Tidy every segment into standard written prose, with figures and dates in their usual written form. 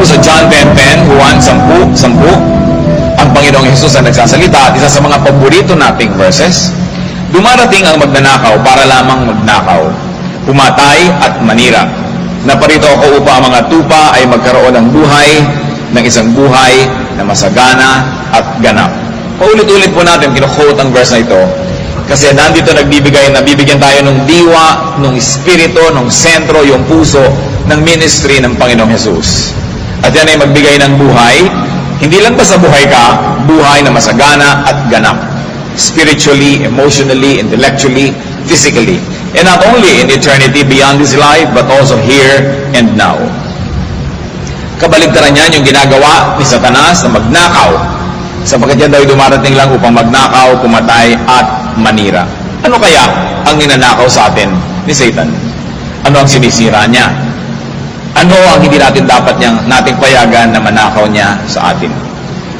po sa John 10:10, Juan 10:10, ang Panginoong Hesus ang nagsasalita at isa sa mga paborito nating verses. Dumarating ang magnanakaw para lamang magnakaw, pumatay at manira. Naparito ako upang ang mga tupa ay magkaroon ng buhay, ng isang buhay na masagana at ganap. Paulit-ulit po natin kino-quote ang verse na ito kasi nandito nabibigyan tayo ng diwa, ng espiritu, ng sentro, yung puso ng ministry ng Panginoong Hesus. At yan ay magbigay ng buhay, hindi lang basta buhay ka, buhay na masagana at ganap. Spiritually, emotionally, intellectually, physically. And not only in eternity beyond this life, but also here and now. Kabaligtaran yan yung ginagawa ni Satanas na magnakaw. Sapagkat yan daw dumarating lang upang magnakaw, pumatay at manira. Ano kaya ang ninanakaw sa atin ni Satan? Ano ang sinisira niya? Ano ang hindi natin dapat nating payagan na manakaw niya sa atin?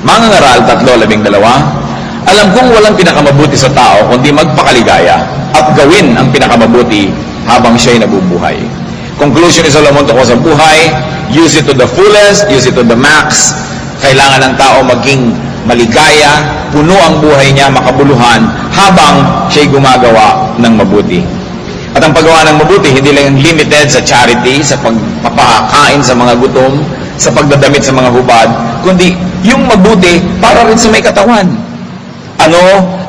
Mga ngaral 3:12, alam kong walang pinakamabuti sa tao kundi magpakaligaya at gawin ang pinakamabuti habang siya'y nabubuhay. Conclusion ni Solomon tungkol sa buhay, use it to the fullest, use it to the max. Kailangan ng tao maging maligaya, puno ang buhay niya, makabuluhan habang siya'y gumagawa ng mabuti. At ang paggawa ng mabuti, hindi lang limited sa charity, sa pagpapakain sa mga gutom, sa pagdadamit sa mga hubad, kundi yung mabuti para rin sa may katawan. Ano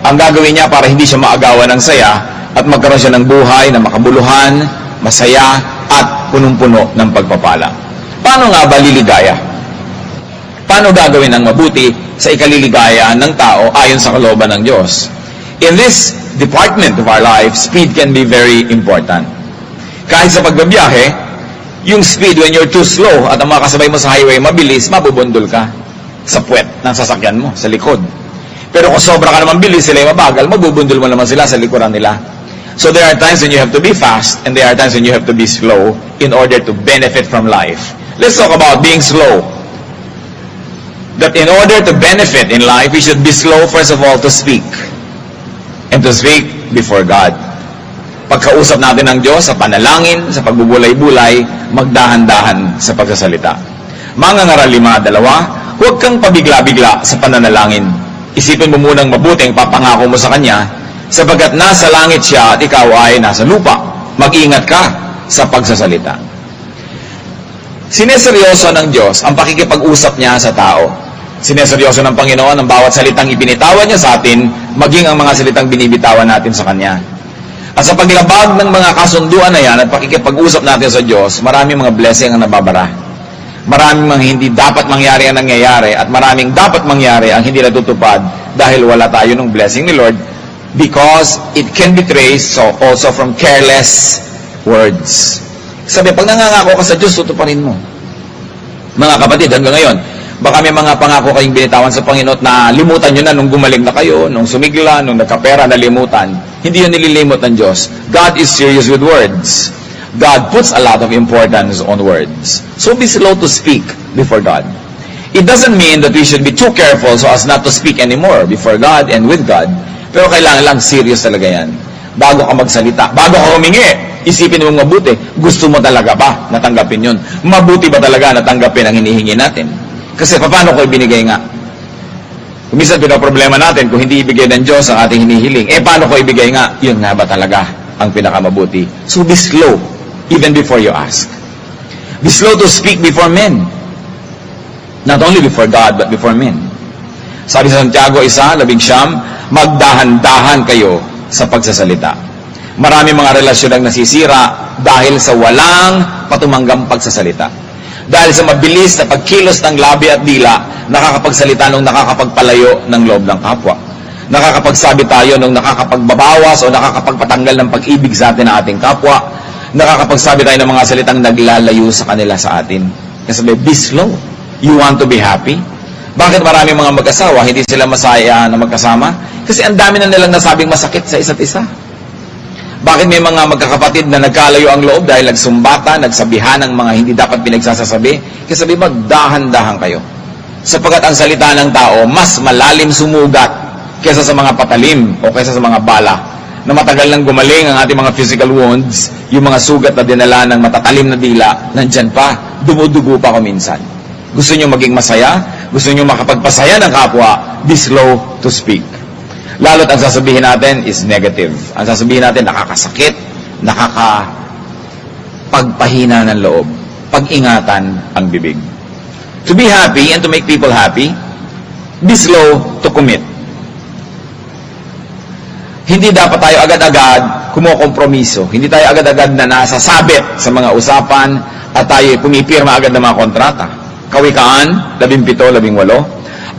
ang gagawin niya para hindi siya maagawan ng saya at magkaroon siya ng buhay na makabuluhan, masaya, at punong-puno ng pagpapala? Paano nga ba liligaya? Paano gagawin ang mabuti sa ikaliligaya ng tao ayon sa kalooban ng Diyos? In this department of our life, speed can be very important. Kahit sa pagbabiyahe, yung speed when you're too slow at ang mga kasabay mo sa highway mabilis, mabubundol ka sa puwet ng sasakyan mo, sa likod. Pero kung sobra ka naman bilis, sila yung mabagal, mabubundol mo naman sila sa likuran nila. So there are times when you have to be fast and there are times when you have to be slow in order to benefit from life. Let's talk about being slow. That in order to benefit in life, we should be slow first of all to speak. And to speak before God. Pagkausap natin ng Diyos sa panalangin, sa pagbubulay-bulay, magdahan-dahan sa pagsasalita. Mga ngaral 5:2, huwag kang pabigla-bigla sa pananalangin. Isipin mo munang mabuti ang papangako mo sa Kanya, sapagkat nasa langit siya at ikaw ay nasa lupa. Mag-ingat ka sa pagsasalita. Sineseryoso ng Diyos ang pakikipag-usap niya sa tao. Sineseryoso ng Panginoon ang bawat salitang ibinitawan niya sa atin, maging ang mga salitang binibitawan natin sa Kanya. At sa paglabag ng mga kasunduan na yan at pakikipag-usap natin sa Diyos, maraming mga blessing ang nababara. Maraming mga hindi dapat mangyari ang nangyayari at maraming dapat mangyari ang hindi natutupad dahil wala tayo ng blessing ni Lord because it can be traced also from careless words. Sabi, pag nangangako ka sa Diyos, tutuparin mo. Mga kapatid, hanggang ngayon, baka may mga pangako kayong binitawan sa Panginoon na limutan nyo na nung gumaling na kayo, nung sumigla, nung nagkapera, nalimutan. Hindi yun nililimot ng Diyos. God is serious with words. God puts a lot of importance on words. So be slow to speak before God. It doesn't mean that we should be too careful so as not to speak anymore before God and with God. Pero kailangan lang serious talaga yan. Bago ka magsalita, bago ka humingi, isipin mo mabuti, gusto mo talaga ba natanggapin yun? Mabuti ba talaga natanggapin ang hinihingi natin? Kasi paano ko ibinigay nga? Minsan pinaproblema natin kung hindi ibigay ng Diyos ang ating hinihiling. Paano ko ibigay nga? Yun nga ba talaga ang pinakamabuti? So be slow, even before you ask. Be slow to speak before men. Not only before God, but before men. Sabi sa Santiago 1:19, magdahan-dahan kayo sa pagsasalita. Marami mga relasyon ang nasisira dahil sa walang patumanggang pagsasalita. Dahil sa mabilis na pagkilos ng labi at dila, nakakapagsalita nung nakakapagpalayo ng loob ng kapwa. Nakakapagsabi tayo nung nakakapagbabawas o nakakapagpatanggal ng pag-ibig sa atin ng ating kapwa. Nakakapagsabi tayo ng mga salitang naglalayo sa kanila sa atin. Kasi be slow. You want to be happy? Bakit marami mga mag-asawa, hindi sila masaya na magkasama? Kasi ang dami na nilang nasabing masakit sa isa't isa. Bakit may mga magkakapatid na nagkalayo ang loob dahil nagsumbata, nagsabihan ng mga hindi dapat pinagsasabi? Kasi sabi, magdahan-dahan kayo. Sapagkat ang salita ng tao, mas malalim sumugat kaysa sa mga patalim o kaysa sa mga bala. Na matagal nang gumaling ang ating mga physical wounds, yung mga sugat na dinala ng matatalim na dila, nandyan pa, dumudugo pa ko minsan. gusto nyo maging masaya, gusto nyo makapagpasaya ng kapwa, be slow to speak. Lalo't ang sasabihin natin is negative. Ang sasabihin natin nakakasakit, nakakapagpahina ng loob. Pag-ingatan ang bibig. To be happy and to make people happy, be slow to commit. Hindi dapat tayo agad-agad kumokompromiso. Hindi tayo agad-agad na nasasabit sa mga usapan at tayo pumipirma agad ng mga kontrata. Kawikaan, 17-18.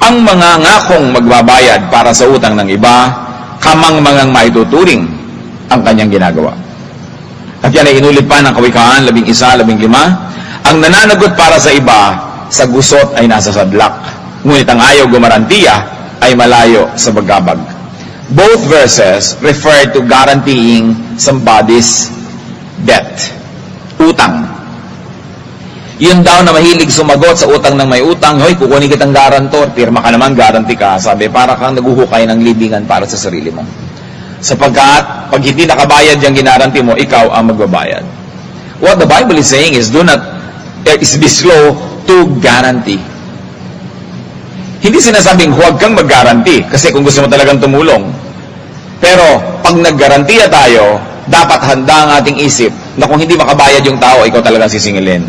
Ang mga ngakong magbabayad para sa utang ng iba, kamang-mangang maituturing ang kanyang ginagawa. At yan ay inulit pa ng Kawikaan, 11-15. Ang nananagot para sa iba, sa gusot ay nasa sadlak. Ngunit ang ayaw gumarantiya ay malayo sa bagabag. Both verses refer to guaranteeing somebody's debt. Utang. Yun daw na mahilig sumagot sa utang ng may utang, hoy, kukunin kitang garantor, pirma ka naman, guarantee ka. Sabi, para kang naguhukay ng libingan para sa sarili mo. Sapagkat, pag hindi nakabayad yung ginaranti mo, ikaw ang magbabayad. What the Bible is saying is, be slow to guarantee. Hindi sinasabing huwag kang mag-guarantee kasi kung gusto mo talagang tumulong. Pero pag nag-garantiya tayo, dapat handa ang ating isip na kung hindi makabayad yung tao, ikaw talagang sisingilin.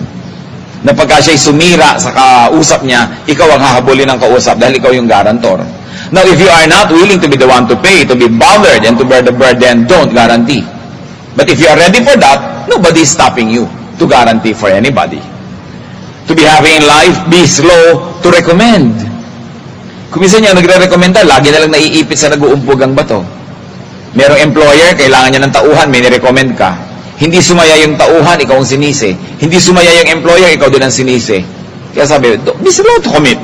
Na pagka siya'y sumira sa kausap niya, ikaw ang hahabulin ng kausap dahil ikaw yung guarantor. Now, if you are not willing to be the one to pay, to be bothered and to bear the burden, don't guarantee. But if you are ready for that, nobody is stopping you to guarantee for anybody. To be happy in life, be slow to recommend. Kung minsan niya nagre-recommenda, lagi na lang naiipit sa nag-uumpog ang bato. Merong employer, kailangan niya ng tauhan, may nirecommend ka. Hindi sumaya yung tauhan, ikaw ang sinisi. Hindi sumaya yung employer, ikaw din ang sinisi. Kaya sabi, be slow to commit.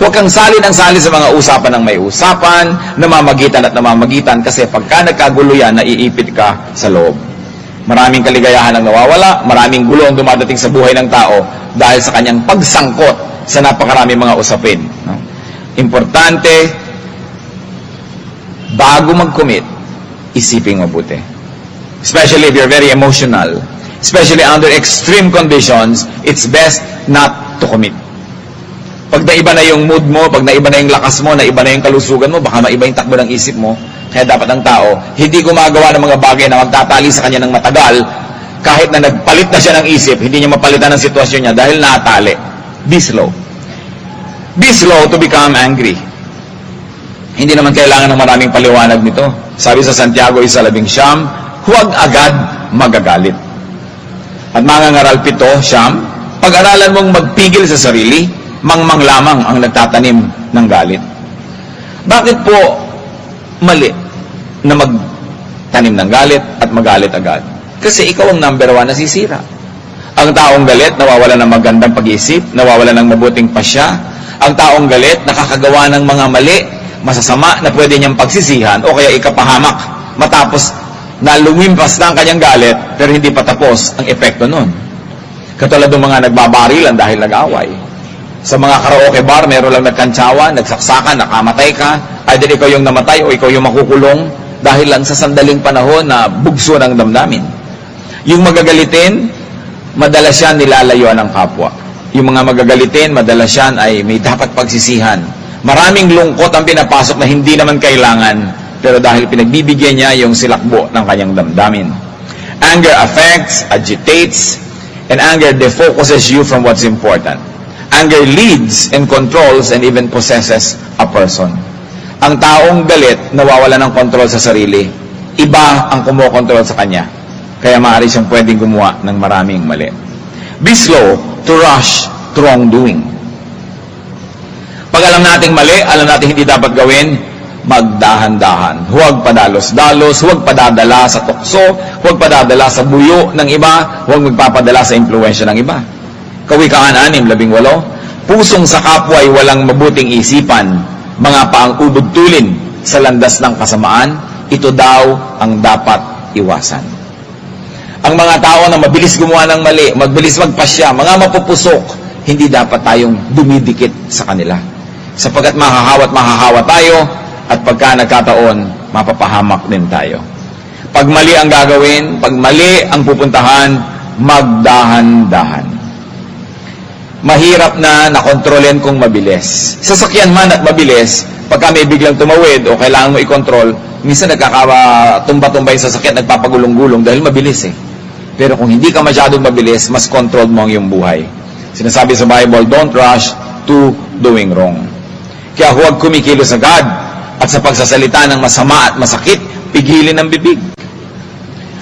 Huwag kang salin ang sali sa mga usapan ng may usapan, namamagitan at namamagitan, kasi pagka nagkagulo yan, naiipit ka sa loob. Maraming kaligayahan ang nawawala, maraming gulo ang dumadating sa buhay ng tao dahil sa kanyang pagsangkot sa napakaraming mga usapin. Importante, bago mag-commit, isiping mabuti. Especially if you're very emotional, especially under extreme conditions, it's best not to commit. Pag naiba na yung mood mo, pag naiba na yung lakas mo, naiba na yung kalusugan mo, baka maiba yung takbo ng isip mo. Kaya dapat ang tao, hindi gumagawa ng mga bagay na magtatali sa kanya ng matagal, kahit na nagpalit na siya ng isip, hindi niya mapalitan ng sitwasyon niya dahil natali. Be slow. Be slow to become angry. Hindi naman kailangan ng maraming paliwanag nito. Sabi sa Santiago 1:19, huwag agad magagalit. At mangangaral 7, pag-aralan mong magpigil sa sarili, mangmang lamang ang nagtatanim ng galit. Bakit po mali na magtanim ng galit at magalit agad? Kasi ikaw ang number 1 na sisira. Ang taong galit, nawawala ng magandang pag-iisip, nawawala ng mabuting pasya. Ang taong galit, nakakagawa ng mga mali, masasama na pwede niyang pagsisihan o kaya ikapahamak matapos na lumimpas na ang kanyang galit pero hindi pa tapos ang epekto nun. Katulad ng mga nagbabarilan dahil nag-away. Sa mga karaoke bar, meron lang nagkantsawan, nagsaksakan, nakamatay ka, either ikaw yung namatay o ikaw yung makukulong dahil lang sa sandaling panahon na bugso ng damdamin. Yung magagalitin, madalas yan nilalayuan ng kapwa. Yung mga magagalitin, madalas yan ay may dapat pagsisihan. Maraming lungkot ang pinapasok na hindi naman kailangan, pero dahil pinagbibigyan niya yung silakbo ng kanyang damdamin. Anger affects, agitates, and anger defocuses you from what's important. Anger leads and controls and even possesses a person. Ang taong galit, nawawala ng kontrol sa sarili. Iba ang kumokontrol sa kanya. Kaya maaari siyang pwedeng gumawa ng maraming mali. Be slow to rush to wrongdoing. Pag alam nating mali, alam nating hindi dapat gawin, magdahan-dahan. Huwag padalos-dalos, huwag padadala sa tukso, huwag padadala sa buyo ng iba, huwag magpapadala sa impluwensya ng iba. Kawikaan 6:18, pusong sa kapwa ay walang mabuting isipan, mga paang ubod tulin sa landas ng kasamaan, ito daw ang dapat iwasan. Ang mga tao na mabilis gumawa ng mali, mabilis magpasya, mga mapupusok, hindi dapat tayong dumidikit sa kanila. Sapagkat mahahawa tayo, at pagka nagkataon, mapapahamak din tayo. Pag mali ang gagawin, pag mali ang pupuntahan, magdahan-dahan. mahirap na nakontrolin kung mabilis. Sasakyan man at mabilis, pagka may biglang tumawid o kailangan mo i-control, minsan nagkakatumba-tumba yung sasakyan, nagpapagulong-gulong dahil mabilis eh. Pero kung hindi ka masyadong mabilis, mas controlled mo ang iyong buhay. Sinasabi sa Bible, don't rush to doing wrong. Kaya huwag kumikilos agad at sa pagsasalita ng masama at masakit, pigilin ang bibig.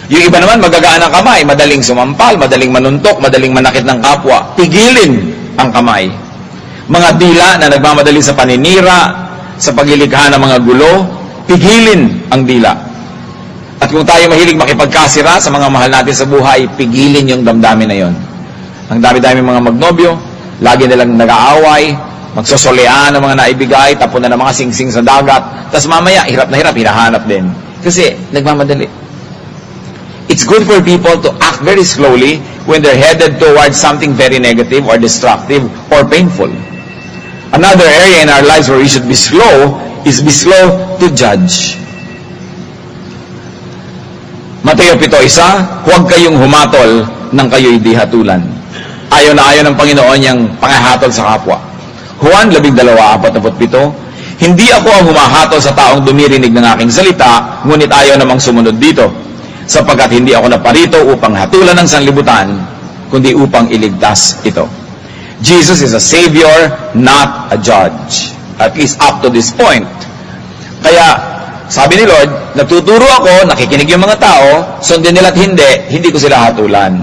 Yung iba naman, magagaan ang kamay, madaling sumampal, madaling manuntok, madaling manakit ng kapwa. Pigilin ang kamay. Mga dila na nagmamadali sa paninira, sa paglilikha ng mga gulo, pigilin ang dila. At kung tayo mahilig makipagkasira sa mga mahal natin sa buhay, pigilin yung damdamin na yon. Ang dami-dami mga magnobyo, lagi nilang nag-aaway, magsosolean ng mga naibigay, tapon na ng mga singsing sa dagat, tapos mamaya, hirap na hirap, hinahanap din. Kasi nagmamadali. It's good for people to act very slowly when they're headed towards something very negative or destructive or painful. Another area in our lives where we should be slow is be slow to judge. Mateo 7:1, huwag kayong humatol nang kayo'y di hatulan. Ayaw na ayaw ng Panginoon yung pangahatol sa kapwa. Juan 12:47, hindi ako ang humahatol sa taong dumirinig ng aking salita, ngunit ayaw namang sumunod dito. Sapagkat hindi ako naparito upang hatulan ng sanlibutan, kundi upang iligtas ito. Jesus is a Savior, not a judge. At least up to this point. Kaya, sabi ni Lord, nagtuturo ako, nakikinig yung mga tao, sundin nila at hindi ko sila hatulan.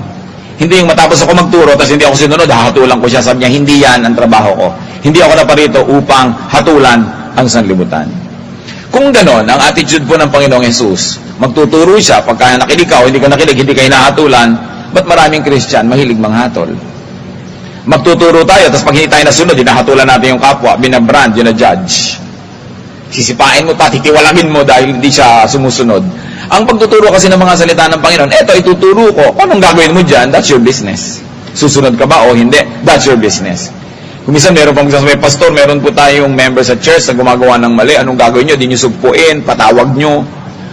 Hindi yung matapos ako magturo, tapos hindi ako sinunod, hahatulan ko siya. Sabi niya, hindi yan ang trabaho ko. Hindi ako naparito upang hatulan ang sanlibutan. Kung ganon, ang attitude po ng Panginoong Jesus, magtuturo siya, pagka nakinig ka o hindi ka nakinig, hindi ka hinahatulan, ba't maraming Christian mahilig manghatol? Magtuturo tayo, tapos pag hindi tayo nasunod, hinahatulan natin yung kapwa, binabrand, yun na judge. Sisipain mo pa, titiwalagin mo dahil hindi siya sumusunod. Ang pagtuturo kasi ng mga salita ng Panginoon, eto, ituturo ko, kung anong gagawin mo dyan, that's your business. Susunod ka ba o hindi, that's your business. Kung minsan meron pang sasabi, Pastor, meron po tayong member sa church na gumagawa ng mali. Anong gagawin nyo? Di nyo sugpuin, patawag nyo.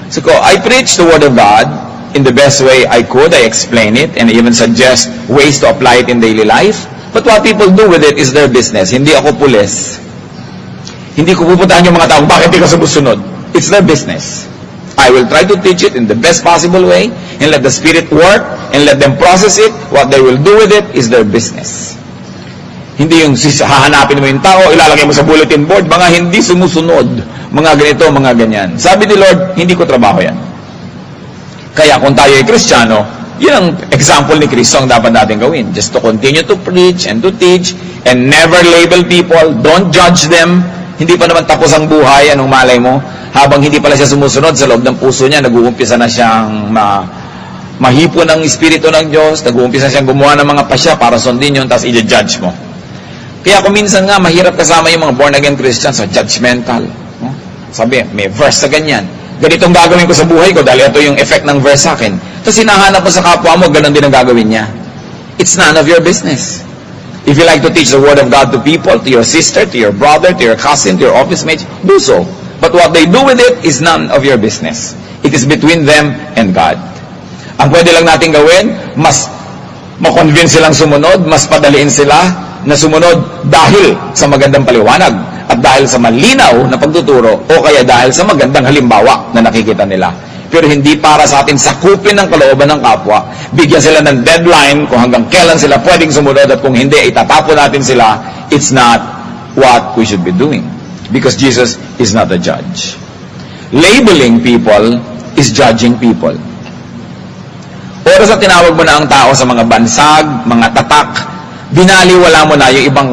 So, I preach the Word of God in the best way I could. I explain it and even suggest ways to apply it in daily life. But what people do with it is their business. Hindi ako pulis. Hindi ko pupuntahan yung mga taong, bakit di ka sumusunod? It's their business. I will try to teach it in the best possible way and let the Spirit work and let them process it. What they will do with it is their business. Hindi yung hahanapin mo yung tao, ilalagay mo sa bulletin board, mga hindi sumusunod, mga ganito, mga ganyan. Sabi ni Lord, hindi ko trabaho yan. Kaya kung tayo ay Kristiyano, yun ang example ni Kristo ang dapat natin gawin. Just to continue to preach and to teach and never label people, don't judge them. Hindi pa naman tapos ang buhay, anong malay mo? Habang hindi pala siya sumusunod sa loob ng puso niya, nag-uumpisa na siyang mahipo ng Espiritu ng Diyos, nag-uumpisa siyang gumawa ng mga pasya para sundin yun, tapos i-judge mo. Kaya kung minsan nga, mahirap kasama yung mga born-again Christians sa judgmental. No? Sabi, may verse sa ganyan. Ganitong gagawin ko sa buhay ko dahil ito yung effect ng verse sa akin. Tapos hinahanap mo sa kapwa mo, ganun din ang gagawin niya. It's none of your business. If you like to teach the Word of God to people, to your sister, to your brother, to your cousin, to your office mates, do so. But what they do with it is none of your business. It is between them and God. Ang pwede lang natin gawin, mas makonvince silang sumunod, mas padaliin sila na sumunod dahil sa magandang paliwanag at dahil sa malinaw na pagtuturo o kaya dahil sa magandang halimbawa na nakikita nila. Pero hindi para sa atin sakupin ng kalooban ng kapwa, bigyan sila ng deadline kung hanggang kailan sila pwedeng sumunod at kung hindi, itatapon natin sila. It's not what we should be doing because Jesus is not a judge. Labeling people is judging people. Oras na tinawag mo na ang tao sa mga bansag, mga tatak, binaliwala mo na yung ibang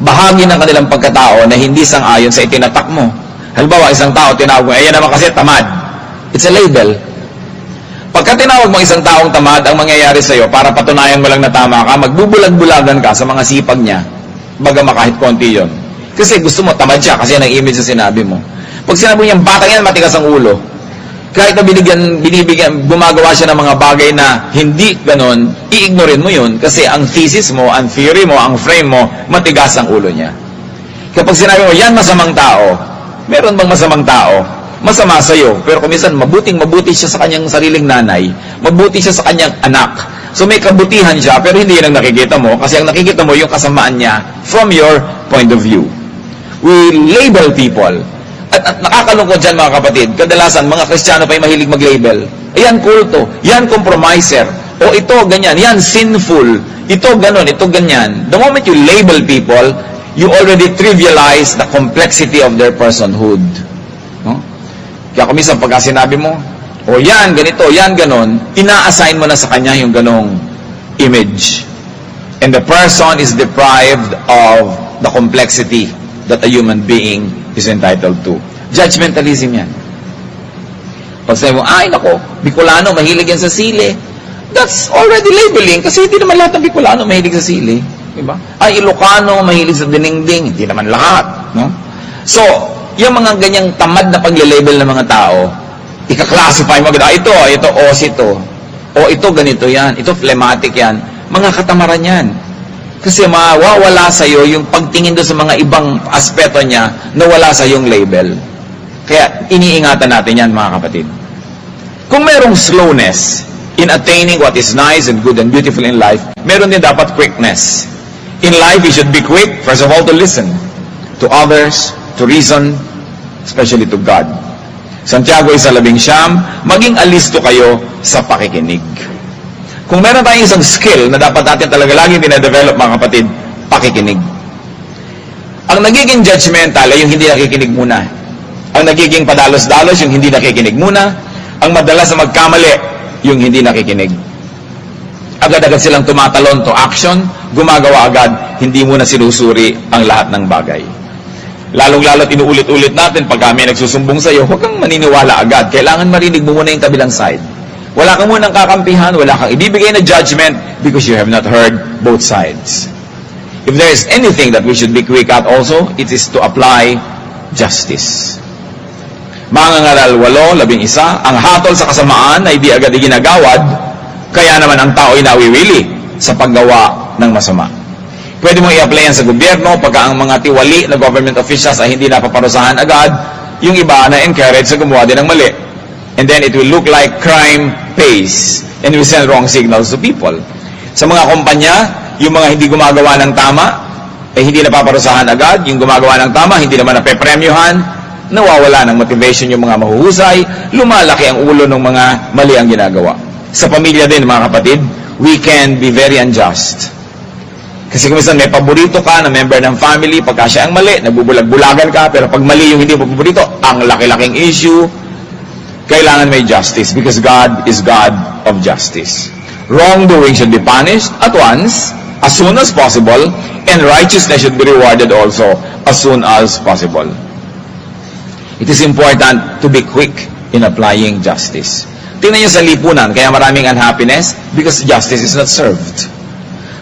bahagi ng kanilang pagkatao na hindi sang-ayon sa itinatak mo. Halimbawa, isang tao tinawag mo, ayan naman kasi tamad. It's a label. Pagka tinawag mo isang taong tamad, ang mangyayari sa'yo, para patunayan mo lang na tama ka, magbubulag-bulagan ka sa mga sipag niya, baga makahit konti yon. Kasi gusto mo, tamad siya, kasi yan ang image na sinabi mo. Pag sinabi mo yung batang yan, matigas ang ulo. Kahit na binibigyan, gumagawa siya ng mga bagay na hindi ganon, i-ignorin mo yun kasi ang thesis mo, ang theory mo, ang frame mo, matigas ang ulo niya. Kapag sinabi mo, yan masamang tao, meron bang masamang tao? masama sa'yo. Pero kung minsan, mabuting-mabuti siya sa kanyang sariling nanay, mabuti siya sa kanyang anak. So may kabutihan siya, pero hindi yun ang nakikita mo, kasi ang nakikita mo yung kasamaan niya from your point of view. We label people. At nakakalungkot dyan, mga kapatid, kadalasan, mga Kristiyano pa yung mahilig mag-label. Ayan, kulto. Yan, compromiser. O ito, ganyan. Yan, sinful. Ito, ganon. Ito, ganyan. The moment you label people, you already trivialize the complexity of their personhood. No? Kaya kung minsan pagka sinabi mo, o yan, ganito, yan, ganon, ina-assign mo na sa kanya yung ganong image. And the person is deprived of the complexity that a human being is entitled to. Judgmentalism yan. Pag sabi mo, ay nako, Bicolano, mahilig yan sa sili. That's already labeling kasi hindi naman lahat ng Bicolano mahilig sa sili. Diba? Ay, Ilocano, mahilig sa dinengding. Hindi naman lahat. No? So, yung mga ganyang tamad na pagle-label ng mga tao, ika-classify mo, ito, osito. O ito, ganito yan. Ito, phlegmatic yan. Mga katamaran yan. Kasi mawawala sa'yo yung pagtingin doon sa mga ibang aspeto niya na wala sa yung label. Kaya, iniingatan natin yan, mga kapatid. Kung merong slowness in attaining what is nice and good and beautiful in life, meron din dapat quickness. In life, we should be quick, first of all, to listen to others, to reason, especially to God. Santiago 1:19, maging alisto kayo sa pakikinig. Kung meron tayong isang skill na dapat natin talaga lagi dinadevelop, mga kapatid, pakikinig. Ang nagiging judgmental ay yung hindi nakikinig muna. Ang nagiging padalos-dalos, yung hindi nakikinig muna. Ang madalas na magkamali, yung hindi nakikinig. Agad-agad silang tumatalon to action, gumagawa agad, hindi muna sinusuri ang lahat ng bagay. Lalong-lalo't inuulit-ulit natin pag kami nagsusumbong sa iyo, huwag kang maniniwala agad. Kailangan marinig mo muna yung kabilang side. Wala kang munang kakampihan, wala kang ibibigay na judgment because you have not heard both sides. If there is anything that we should be quick at also, it is to apply justice. Mangangaral 8:11, ang hatol sa kasamaan ay di agad ginagawad, kaya naman ang tao ay nawiwili sa paggawa ng masama. Pwede mong i-apply yan sa gobyerno pagka ang mga tiwali na government officials ay hindi napaparusahan agad, yung iba na encourage sa gumawa din ng mali. And then it will look like crime pays and will send wrong signals to people. Sa mga kumpanya, yung mga hindi gumagawa ng tama, hindi napaparusahan agad, yung gumagawa ng tama, hindi naman napepremyohan, nawawala ng motivation yung mga mahuhusay, lumalaki ang ulo ng mga mali ang ginagawa. Sa pamilya din, mga kapatid, we can be very unjust. Kasi kung minsan may paborito ka na member ng family, pagka siya ang mali, nagbubulag-bulagan ka, pero pag mali yung hindi mo paborito, ang laki-laking issue, kailangan may justice because God is God of justice. Wrongdoing should be punished at once, as soon as possible, and righteousness should be rewarded also as soon as possible. It is important to be quick in applying justice. Tingnan niyo sa lipunan, kaya maraming unhappiness because justice is not served.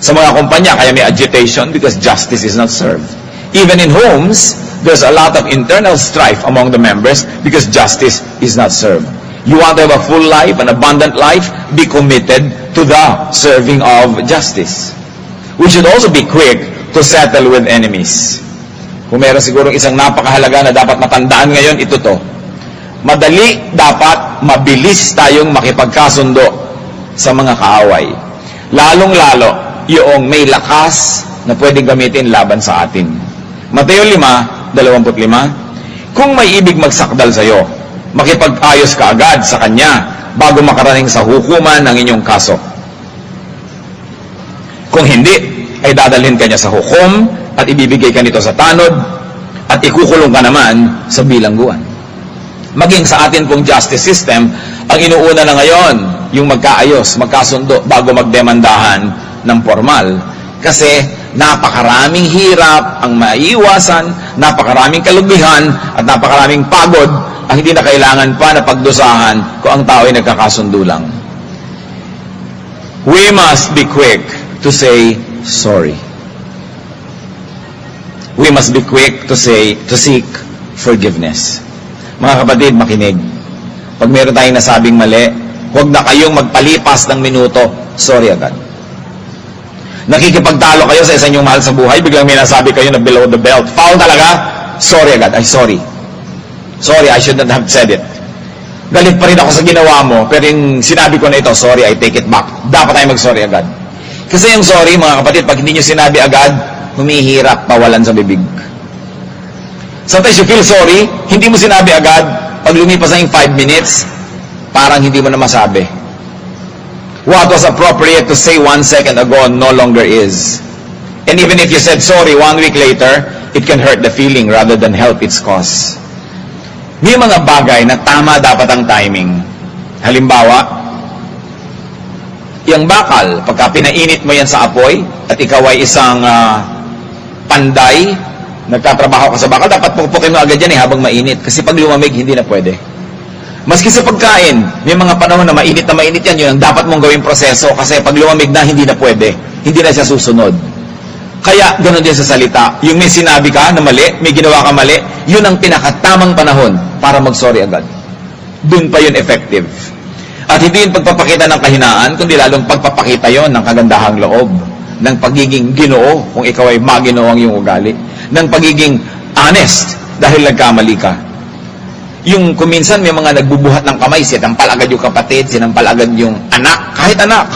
Sa mga kumpanya, kaya may agitation because justice is not served. Even in homes, there's a lot of internal strife among the members because justice is not served. You want to have a full life, an abundant life, be committed to the serving of justice. We should also be quick to settle with enemies. Kung meron sigurong isang napakahalaga na dapat matandaan ngayon, ito to. Madali dapat mabilis tayong makipagkasundo sa mga kaaway. Lalong-lalo yung may lakas na pwedeng gamitin laban sa atin. Mateo 5:25, kung may ibig magsakdal sa iyo, makipag-ayos ka agad sa kanya bago makarating sa hukuman ng inyong kaso. Kung hindi, ay dadalhin ka niya sa hukom at ibibigay ka nito sa tanod at ikukulong ka naman sa bilangguan. Maging sa atin pong justice system, ang inuuna na ngayon, yung magkaayos, magkasundo bago magdemandahan ng formal. Kasi napakaraming hirap ang maiiwasan, napakaraming kalubihan, at napakaraming pagod ang hindi na kailangan pa na pagdusahan kung ang tao ay nagkakasundo lang. We must be quick to say sorry. We must be quick to seek forgiveness. Mga kapatid, makinig. Pag meron tayong nasabing mali, huwag na kayong magpalipas ng minuto. Sorry agad. Nakikipagtalo kayo sa isa inyong mahal sa buhay, biglang may nasabi kayo na below the belt. Foul talaga? Sorry agad. Ay, sorry. Sorry, I should not have said it. Galit pa rin ako sa ginawa mo, pero yung sinabi ko na ito, sorry, I take it back. Dapat tayo mag-sorry agad. Kasi yung sorry, mga kapatid, pag hindi nyo sinabi agad, humihirap pawalan sa bibig. Sometimes you feel sorry, hindi mo sinabi agad, pag lumipas na yung 5 minutes, parang hindi mo na masabi. What was appropriate to say 1 second ago no longer is. And even if you said sorry 1 week later, it can hurt the feeling rather than help its cause. May mga bagay na tama dapat ang timing. Halimbawa, yung bakal, pagka pinainit mo yan sa apoy, at ikaw ay isang panday, nagtatrabaho ka sa bakal, dapat pupukin mo agad yan habang mainit. Kasi pag lumamig, hindi na pwede. Maski sa pagkain, may mga panahon na mainit yan, yun ang dapat mong gawing proseso kasi pag lumamig na, hindi na pwede. Hindi na siya susunod. Kaya, ganoon din sa salita. Yung may sinabi ka na mali, may ginawa ka mali, yun ang pinakatamang panahon para mag-sorry agad. Doon pa yun effective. At hindi yung pagpapakita ng kahinaan, kundi lalong pagpapakita yon ng kagandahang loob, ng pagiging Ginoo, kung ikaw ay maginoo ang iyong ugali, ng pagiging honest, dahil nagkamali ka. Yung kuminsan may mga nagbubuhat ng kamay, sinampal agad yung kapatid, sinampal agad yung anak, kahit anak.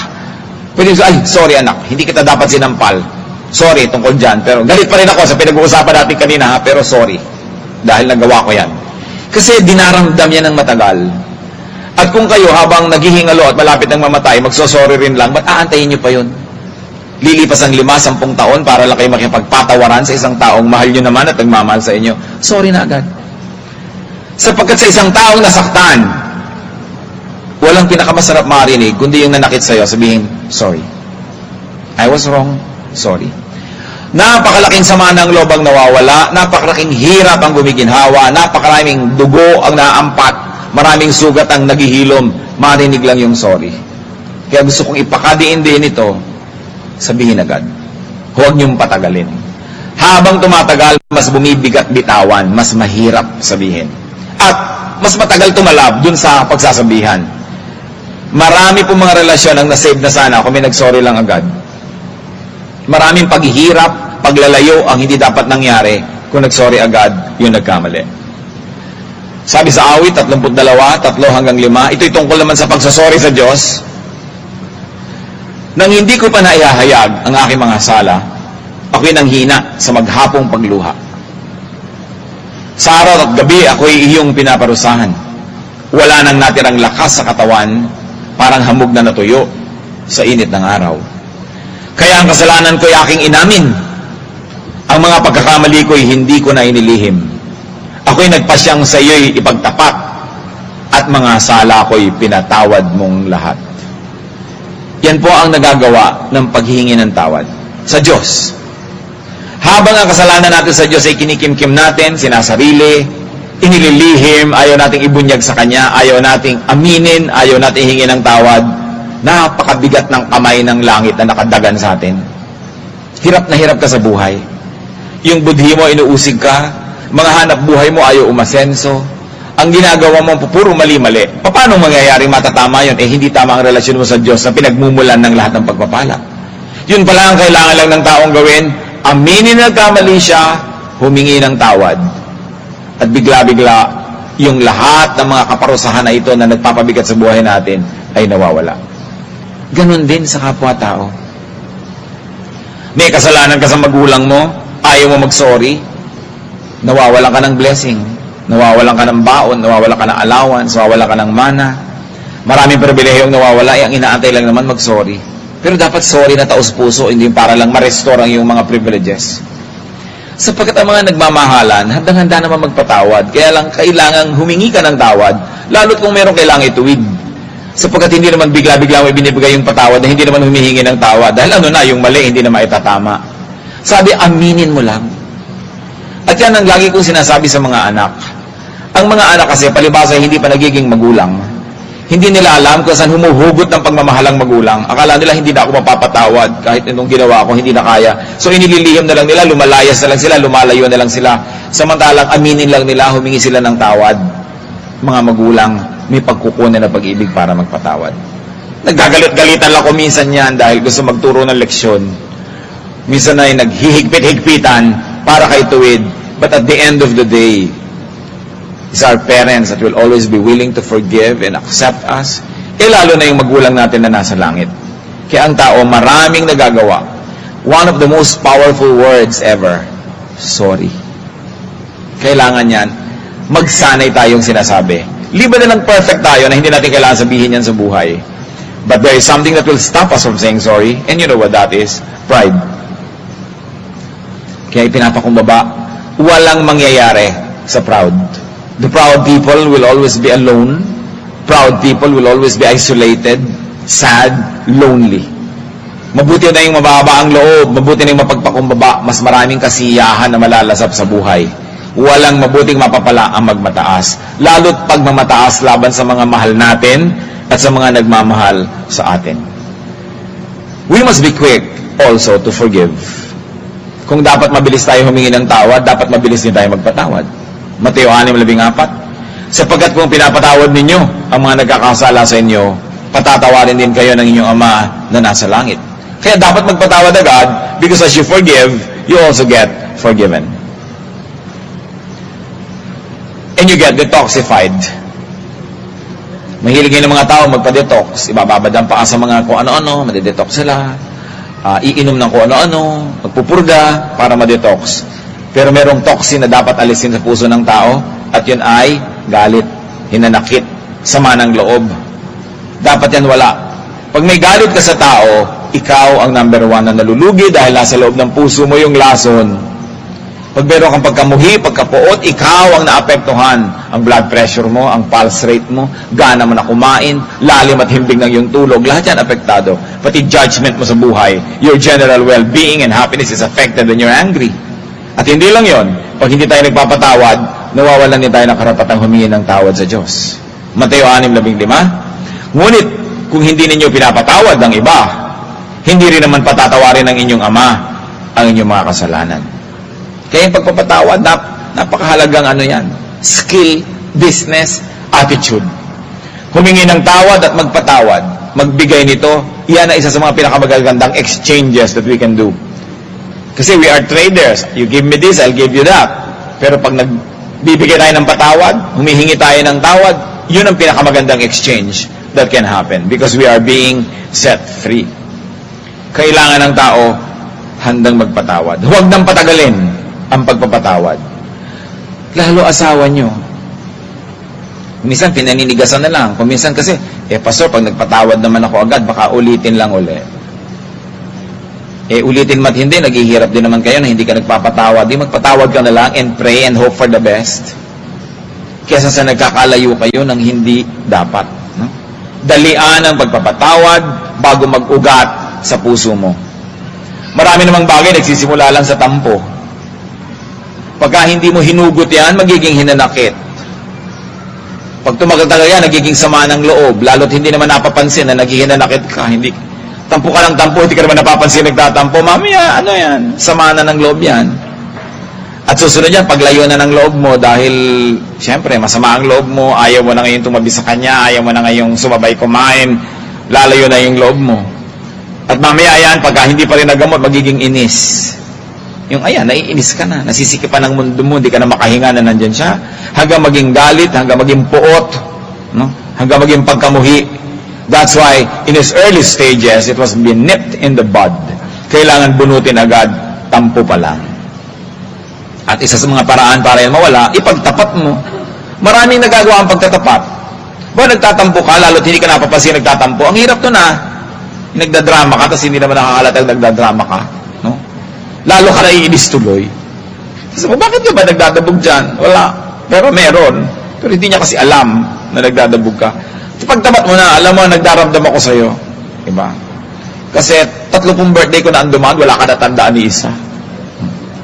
Pwede ay, sorry anak, hindi kita dapat sinampal. Sorry tungkol dyan, pero galit pa rin ako sa pinag-uusapan natin kanina, pero sorry. Dahil nagawa ko yan. Kasi dinaramdam yan ng matagal. At kung kayo habang naghihingalo at malapit ng mamatay, magsosorry rin lang, ba't aantayin nyo pa yun? Lilipas ang 5-10 taon para lang kayo makipagpatawaran sa isang taong mahal nyo naman at nagmamahal sa inyo. Sorry na agad. Sapagkat sa isang taong nasaktan, walang pinakamasarap marinig, kundi yung nanakit sa'yo, sabihin, sorry. I was wrong, sorry. Napakalaking sama ng loob ang nawawala, napakalaking hirap ang gumiginhawa, napakaraming dugo ang naampat, maraming sugat ang naghihilom, marinig lang yung sorry. Kaya gusto kong ipakadiin din ito, sabihin agad. Huwag niyong patagalin. Habang tumatagal, mas bumibigat bitawan, mas mahirap sabihin. At mas matagal tumalab dun sa pagsasabihan. Marami po mga relasyon ang nasave na sana kung may nag-sorry lang agad. Maraming paghihirap, paglalayo ang hindi dapat nangyari kung nag-sorry agad yung nagkamali. Sabi sa awit, 32, 3-5, ito'y tungkol naman sa pagsasorry sa Diyos. Nang hindi ko pa naihahayag ang aking mga sala, ako'y nanghina sa maghapong pagluha. Sa araw at gabi, ako'y iyong pinaparusahan. Wala nang natirang lakas sa katawan, parang hamog na natuyo sa init ng araw. Kaya ang kasalanan ko'y aking inamin. Ang mga pagkakamali ko'y hindi ko na inilihim. Ako'y nagpasyang sa iyo'y ipagtapat at mga sala ko'y pinatawad mong lahat. Yan po ang nagagawa ng paghihingi ng tawad sa Diyos. Habang ang kasalanan natin sa Diyos ay kinikimkim natin, sinasarili, inililihim, ayaw nating ibunyag sa Kanya, ayaw nating aminin, ayaw nating hingin ng tawad, napakabigat ng kamay ng langit na nakadagan sa atin. Hirap na hirap ka sa buhay. Yung budhi mo, inuusig ka, mga hanap buhay mo, ayaw umasenso, ang ginagawa mo, puro mali-mali. Paano mangyayaring matatama yun? Hindi tama ang relasyon mo sa Diyos na pinagmumulan ng lahat ng pagpapala. Yun pala ang kailangan lang ng taong gawin, aminin na nagkamali siya, humingi ng tawad. At bigla-bigla, yung lahat ng mga kaparusahan na ito na nagpapabigat sa buhay natin ay nawawala. Ganon din sa kapwa-tao. May kasalanan ka sa magulang mo, ayaw mo mag-sorry, nawawalan ka ng blessing, nawawalan ka ng baon, nawawalan ka ng allowance, nawawalan ka ng mana. Maraming pribilehiyong nawawala, ang inaantay lang naman mag-sorry. Pero dapat sorry na taos-puso, hindi para lang ma-restore ang iyong mga privileges. Sapagkat ang mga nagmamahalan, handang-handa naman magpatawad. Kaya lang kailangang humingi ka ng tawad, lalo't kung meron kailangang ituwid. Sapagkat hindi naman bigla-bigla mo ibinibigay yung patawad na hindi naman humihingi ng tawad. Dahil yung mali, hindi na maitatama. Sabi, aminin mo lang. At yan ang lagi kong sinasabi sa mga anak. Ang mga anak kasi, palibasa hindi pa nagiging magulang. Hindi nila alam kung saan humuhugot ng pagmamahalang magulang. Akala nila hindi na ako mapapatawad kahit itong ginawa ko, hindi na kaya. So inililihim na lang nila, lumalayas na lang sila, lumalayo na lang sila. Samantalang aminin lang nila, humingi sila ng tawad. Mga magulang, may pagkukunan na pag-ibig para magpatawad. Nagagalit-galitan lang ko minsan yan dahil gusto magturo ng leksyon. Minsan ay naghihigpit-higpitan para kay tuwid. But at the end of the day, is our parents that will always be willing to forgive and accept us. Lalo na yung magulang natin na nasa langit. Kaya ang tao, maraming nagagawa. One of the most powerful words ever, sorry. Kailangan yan, magsanay tayong sinasabi. Liban na lang perfect tayo na hindi natin kailangan sabihin yan sa buhay. But there is something that will stop us from saying sorry, and you know what that is? Pride. Kaya ipinapakumbaba, walang mangyayari sa proud. The proud people will always be alone. Proud people will always be isolated, sad, lonely. Mabuti na yung mababa ang loob, mabuti na yung mapagpakumbaba, mas maraming kasiyahan na malalasap sa buhay. Walang mabuting mapapala ang magmataas. Lalo't pag mamataas laban sa mga mahal natin at sa mga nagmamahal sa atin. We must be quick also to forgive. Kung dapat mabilis tayo humingi ng tawad, dapat mabilis din tayo magpatawad. Mateo 6:14, sapagkat kung pinapatawad ninyo ang mga nagkakasala sa inyo, patatawarin din kayo ng inyong Ama na nasa langit. Kaya dapat magpatawad agad, because as you forgive, you also get forgiven. And you get detoxified. Mahilig ng mga tao magpa-detox. Ibababad ang paa sa mga kung ano-ano, madedetox sila. Iinom ng kung ano-ano, magpupurga para ma-detox. Pero merong toxin na dapat alisin sa puso ng tao, at yun ay galit, hinanakit, sama ng loob. Dapat yan wala. Pag may galit ka sa tao, ikaw ang number 1 na nalulugi dahil nasa loob ng puso mo yung lason. Pag meron kang pagkamuhi, pagkapuot, ikaw ang naapektuhan. Ang blood pressure mo, ang pulse rate mo, gana mo na kumain, lalim at himbing ng iyong tulog, lahat yan apektado. Pati judgment mo sa buhay, your general well-being and happiness is affected when you're angry. At hindi lang yon, pag hindi tayo nagpapatawad, nawawalan din tayo ng karapatang humingi ng tawad sa Diyos. Mateo 6:15, ngunit kung hindi ninyo pinapatawad ng iba, hindi rin naman patatawarin ng inyong Ama ang inyong mga kasalanan. Kaya yung pagpapatawad, napakahalagang yan, skill, business, attitude. Humingi ng tawad at magpatawad, magbigay nito, yan ay isa sa mga pinakamagagandang exchanges that we can do. Kasi we are traders. You give me this, I'll give you that. Pero pag nagbibigay tayo ng patawad, humihingi tayo ng tawad, yun ang pinakamagandang exchange that can happen because we are being set free. Kailangan ng tao handang magpatawad. Huwag nang patagalin ang pagpapatawad. Lalo asawa nyo. Minsan pinaninigasan na lang. Kung minsan kasi, pastor, pag nagpatawad naman ako agad, baka ulitin lang ulit. Ulitin mat hindi, naghihirap din naman kayo na hindi ka nagpapatawad. Di magpatawad ka na lang and pray and hope for the best. Kesa sa nagkakalayo kayo ng hindi dapat. No? Dalian ang pagpapatawad bago mag-ugat sa puso mo. Marami namang bagay nagsisimula lang sa tampo. Pagka hindi mo hinugot yan, magiging hinanakit. Pag tumagal-tagal yan, nagiging sama ng loob. Lalo't hindi naman napapansin na naging hinanakit ka. Tampo ka ng tampo, hindi ka naman napapansin nagtatampo. Mamaya, yan? Sama na ng loob yan. At susunod yan, paglayo na ng loob mo dahil, siyempre, masama ang loob mo, ayaw mo na ngayon tumabi sa kanya, ayaw mo na ngayong sumabay kumain, lalayo na yung loob mo. At mamaya yan, pagka hindi pa rin nagamot, magiging inis. Yung naiinis ka na, nasisikipan ng mundo mo, hindi ka na makahinga na nandyan siya, hanggang maging galit, hanggang maging puot, no? Hanggang maging pagkamuhi. That's why, in its early stages, it was being nipped in the bud. Kailangan bunutin agad, tampo pa lang. At isa sa mga paraan para yan mawala, ipagtapat mo. Maraming nagagawa ang pagtatapat. Nagtatampo ka, lalo't hindi ka napapansin nagtatampo. Ang hirap to na. Nagdadrama ka, tapos hindi naman nakakalatag nagdadrama ka. No? Lalo ka naiinis tuloy. Sabi mo, bakit ka ba nagdadabog dyan? Wala. Pero meron. Pero hindi niya kasi alam na nagdadabog ka. Pagtapat mo na, alam mo, nagdaramdam ako sa'yo. Diba? Kasi 30 birthday ko na ang dumaan, wala ka natandaan ni isa.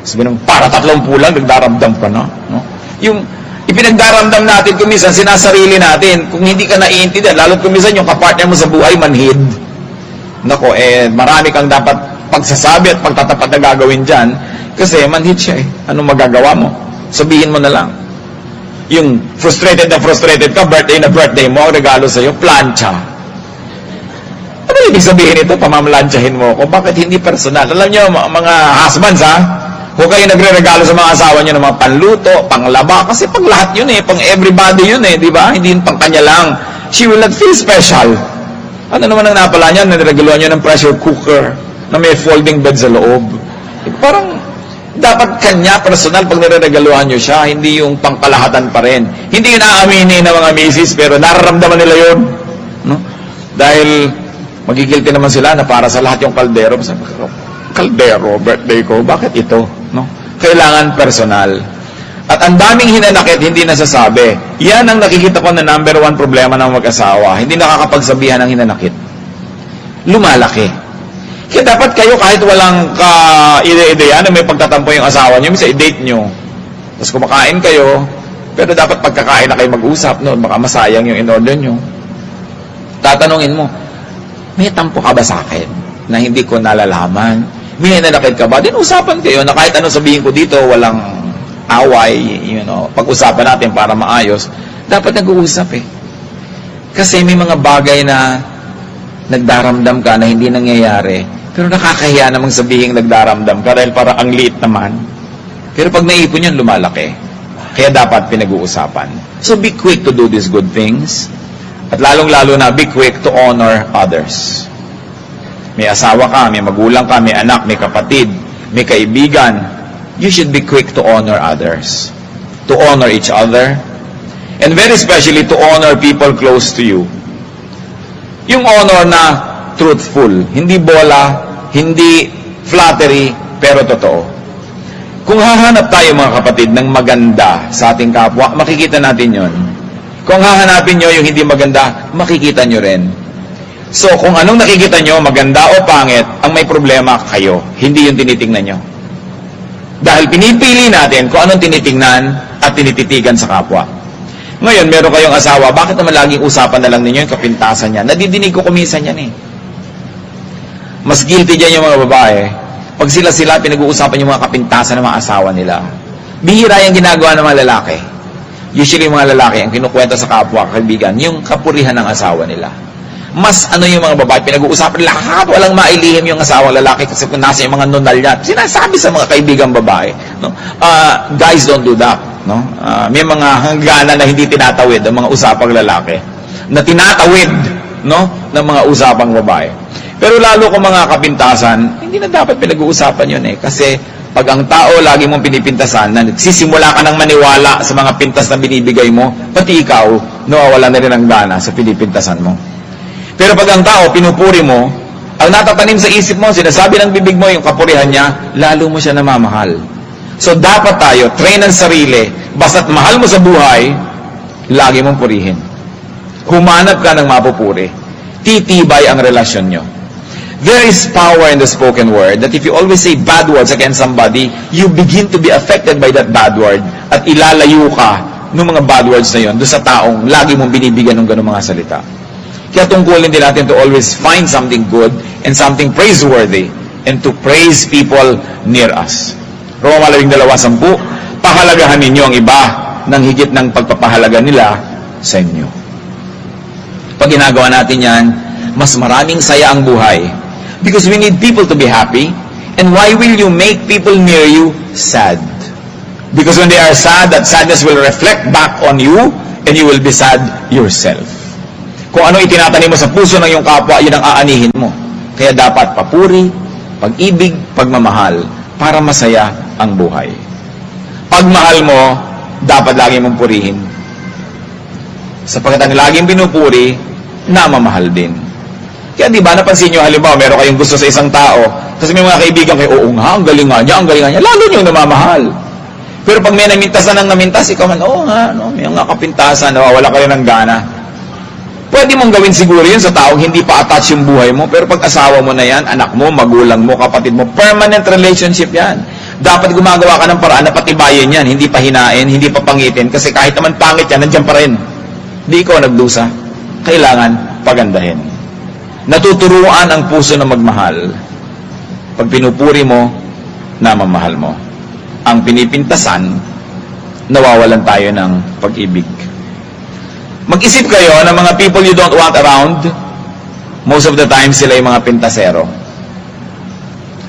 Sabi nung, para 30 lang, nagdaramdam ka na. No? Yung ipinagdaramdam natin, kumisan, sinasarili natin, kung hindi ka naiintindihan, lalo't kumisan yung kapartner mo sa buhay, manhid. Nako, marami kang dapat pagsasabi at pagtatapat na gagawin dyan, kasi manhid siya Anong magagawa mo? Sabihin mo na lang. Yung frustrated ka, birthday na birthday mo, ang regalo sa'yo, plancha. Ano ibig sabihin ito? Pamamlansyahin mo ako. Bakit hindi personal? Alam nyo, mga husbands, Kung kayo nagre-regalo sa mga asawa nyo ng mga panluto, panglaba, kasi pang lahat yun eh, pang everybody yun eh, di ba? Hindi yun pang kanya lang. She will not feel special. Ano naman ang napala niya? Niregaluhan nyo ng pressure cooker na may folding bed sa loob. Parang dapat kanya personal pag niregaluhan nyo siya, hindi yung pangkalahatan pa rin. Hindi yun aaminin ng mga misis, pero nararamdaman nila yun. No? Dahil magigilty naman sila na para sa lahat yung kaldero. Kaldero, birthday ko, bakit ito? No? Kailangan personal. At ang daming hinanakit, hindi nasasabi. Yan ang nakikita ko na number 1 problema ng mag-asawa. Hindi nakakapagsabihan ng hinanakit. Lumalaki. Kaya dapat kayo kahit walang ide-ideya na may pagtatampo yung asawa nyo, minsan i-date nyo. Tapos kumakain kayo, pero dapat pagkakain na kayo mag-usap, no? Baka masayang yung in-order nyo. Tatanungin mo, may tampo ka ba sa akin na hindi ko nalalaman? May nanakit ka ba? Din usapan kayo na kahit anong sabihin ko dito, walang away, pag-usapan natin para maayos. Dapat nag-uusap eh. Kasi may mga bagay na nagdaramdam ka na hindi nangyayari, pero nakakahiya namang sabihin nagdaramdam ka dahil para ang liit naman. Pero pag naipon yan, lumalaki. Kaya dapat pinag-uusapan. So be quick to do these good things. At lalong-lalo na, be quick to honor others. May asawa ka, may magulang ka, may anak, may kapatid, may kaibigan. You should be quick to honor others. To honor each other. And very especially to honor people close to you. Yung honor na truthful. Hindi bola, hindi flattery, pero totoo. Kung hahanap tayo mga kapatid ng maganda sa ating kapwa, makikita natin yon. Kung hahanapin nyo yung hindi maganda, makikita nyo rin. So, kung anong nakikita nyo, maganda o pangit, ang may problema kayo. Hindi yung tinitingnan nyo. Dahil pinipili natin kung anong tinitingnan at tinititigan sa kapwa. Ngayon, meron kayong asawa, bakit naman laging usapan na lang ninyo yung kapintasan niya? Nadidinig ko kumisan yan eh. Mas guilty dyan yung mga babae. Pag sila pinag-uusapan yung mga kapintasan ng mga asawa nila. Bihira yung ginagawa ng mga lalaki. Usually yung mga lalaki, ang kinukwento sa kapwa, kaibigan, yung kapurihan ng asawa nila. Mas yung mga babae, pinag-uusapan lahat, walang mailihim yung asawang lalaki kasi kung nasa yung mga nunal niya. Sinasabi sa mga kaibigang babae. No? Guys don't do that. No? May mga hangganan na hindi tinatawid ang mga usapang lalaki. Na tinatawid ng mga usapang babae. Pero lalo kung mga kapintasan, hindi na dapat pinag-uusapan yun eh. Kasi pag ang tao lagi mong pinipintasan, na nagsisimula ka ng maniwala sa mga pintas na binibigay mo, pati ikaw, nawawala na rin ang gana sa pinipintasan mo. Pero pag ang tao, pinupuri mo, ang natatanim sa isip mo, sinasabi ng bibig mo, yung kapurihan niya, lalo mo siya namamahal. So dapat tayo, train ang sarili, basta't mahal mo sa buhay, lagi mong purihin. Humanap ka ng mapupuri. Titibay ang relasyon nyo. There is power in the spoken word that if you always say bad words against somebody, you begin to be affected by that bad word at ilalayo ka ng mga bad words na yun doon sa taong lagi mong binibigyan ng ganung mga salita. Kaya tungkulin din natin to always find something good and something praiseworthy and to praise people near us. Roma 12:10, pahalagahan ninyo ang iba ng higit ng pagpapahalaga nila sa inyo. Pag ginagawa natin yan, mas maraming saya ang buhay. Because we need people to be happy. And why will you make people near you sad? Because when they are sad, that sadness will reflect back on you and you will be sad yourself. Kung ano itinatanim mo sa puso ng iyong kapwa, yun ang aanihin mo. Kaya dapat papuri, pag-ibig, pagmamahal, para masaya ang buhay. Pagmahal mo, dapat lagi mong purihin. Sapagkat ang laging pinupuri, namamahal din. Kaya di ba, napansin nyo, halimbawa, meron kayong gusto sa isang tao, kasi may mga kaibigan kayo, oo nga, ang galing nga niya, lalo nyo namamahal. Pero pag may namintasan ng namintas, ikaw man, oo nga, may mga kapintasan, nawawala kayo ng gana. Pwede mong gawin siguro yun sa taong hindi pa attach yung buhay mo, pero pag asawa mo na yan, anak mo, magulang mo, kapatid mo, permanent relationship yan. Dapat gumagawa ka ng paraan na patibayin yan, hindi pa hinain, hindi pa pangitin, kasi kahit naman pangit yan, nandiyan pa rin. Di ikaw nagdusa. Kailangan pagandahin. Natuturuan ang puso na magmahal. Pag pinupuri mo, namamahal mo. Ang pinipintasan, nawawalan tayo ng pag-ibig. Mag-isip kayo ng mga people you don't want around, most of the time sila yung mga pintasero.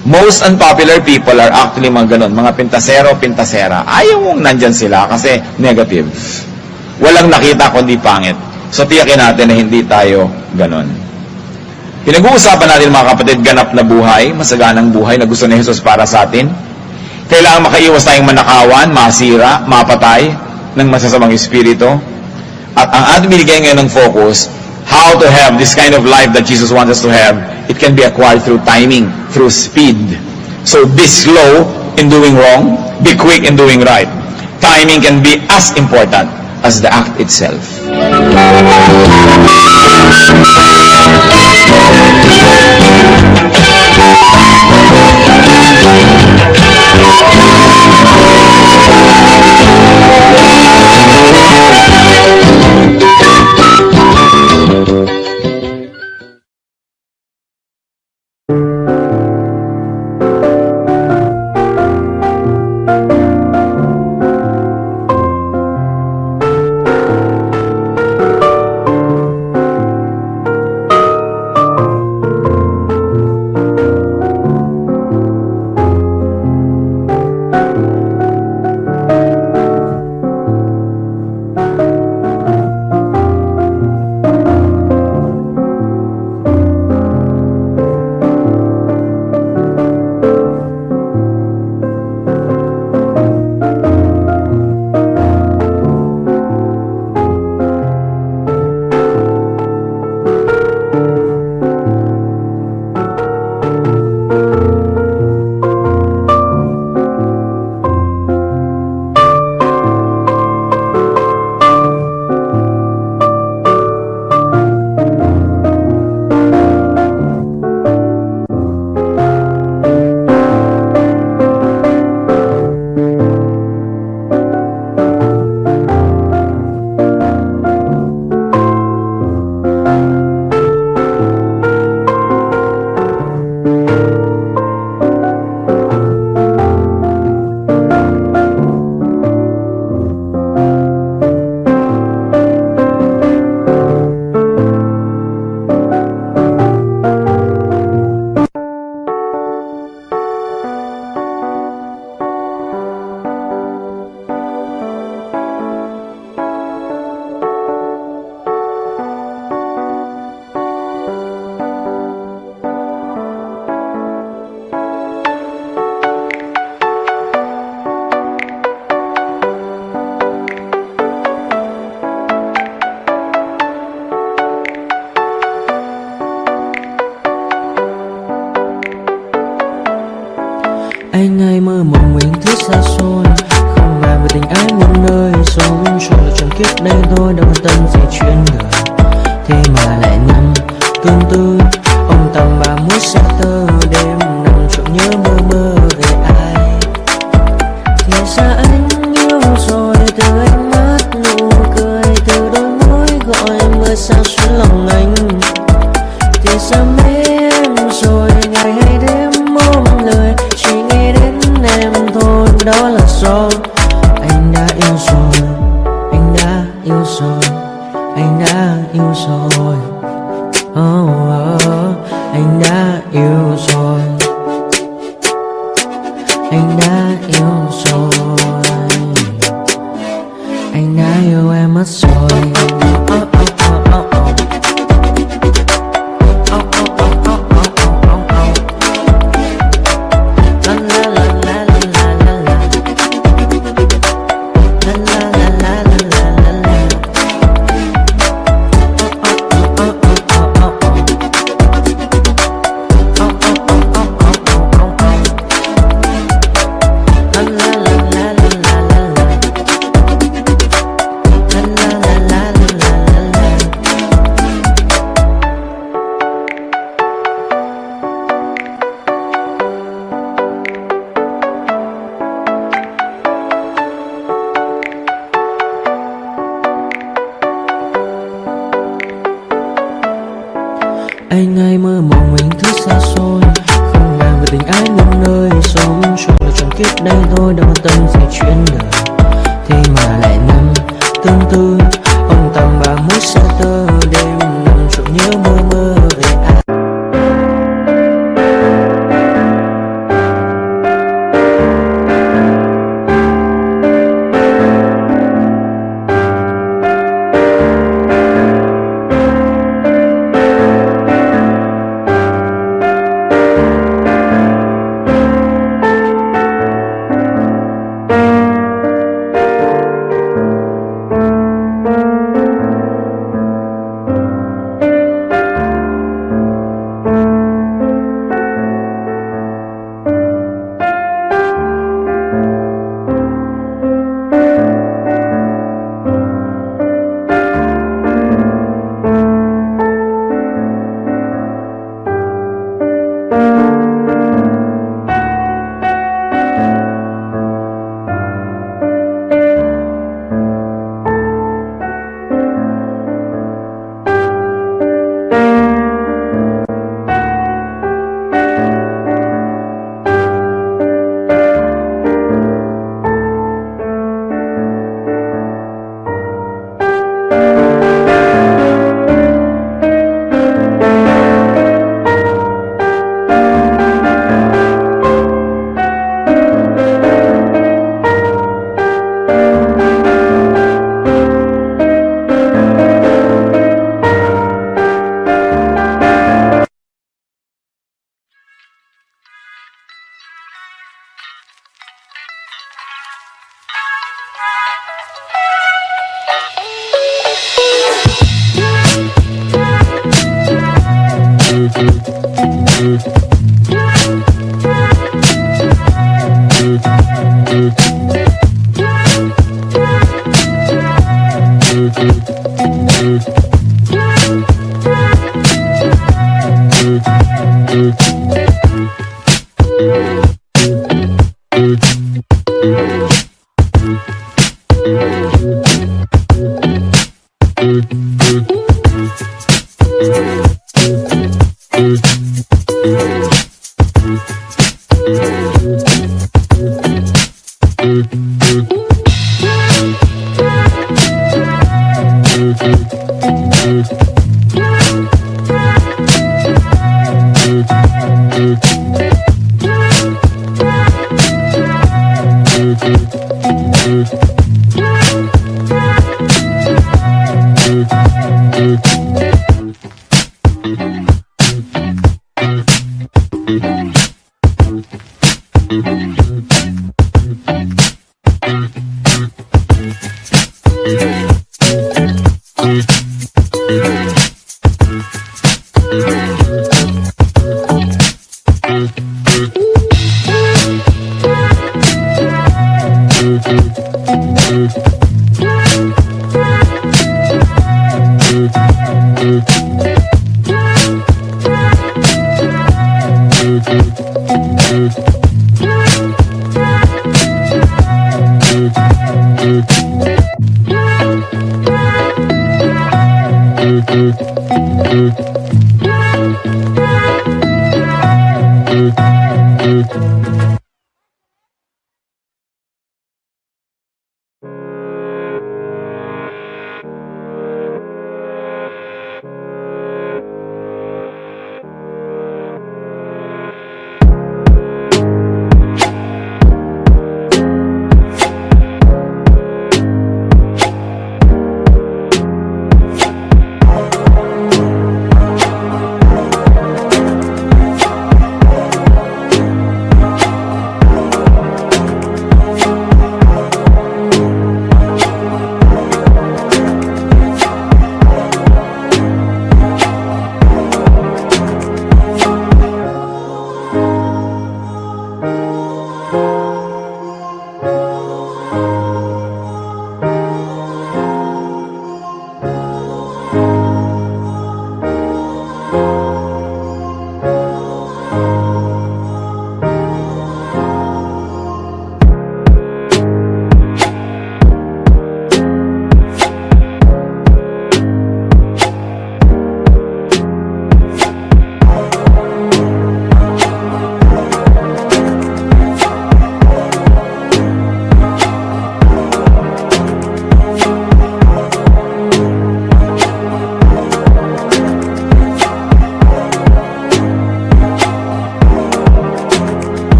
Most unpopular people are actually mga ganun, mga pintasero, pintasera. Ayaw mong nandyan sila kasi negative. Walang nakita kundi pangit. So tiyakin natin na hindi tayo ganun. Pinag-uusapan natin mga kapatid, ganap na buhay, masaganang buhay na gusto ni Jesus para sa atin. Kailangan makaiwas tayong manakawan, masira, mapatay ng masasamang espiritu. At ang ating binigay ngayon ng focus, how to have this kind of life that Jesus wants us to have, it can be acquired through timing, through speed. So be slow in doing wrong, be quick in doing right. Timing can be as important as the act itself. Anh ai mơ mộng mình thứ xa xôi, không màng về tình ái muôn nơi, sống cho là trọn kiếp đây thôi, đâu quan tâm gì chuyện người. Thế mà lại nằm tương tư, ông tầm bà mũi xa tơ, đêm nằm trộm nhớ mơ mơ về ai. Thì ra anh yêu rồi, từ ánh mắt nụ cười, từ đôi môi gọi mưa sao xuống lòng anh. Thì ra mê em rồi, ngày hay đêm ôm lời, chỉ nghĩ đến em thôi, đó là do anh đã yêu rồi, anh đã yêu rồi, anh đã yêu rồi. Anh đã yêu rồi, anh đã yêu rồi, anh đã yêu em mất rồi. Anh ai mơ mộng mình thứ xa xôi, không màng về tình ái muôn nơi, sống cho là trọn kiếp đây thôi, đâu quan tâm gì chuyện đời. Thế mà lại nằm tương tư, ông tầm bà mũi xa tơ, đêm nằm trộm nhớ mơ mơ về ai. Thank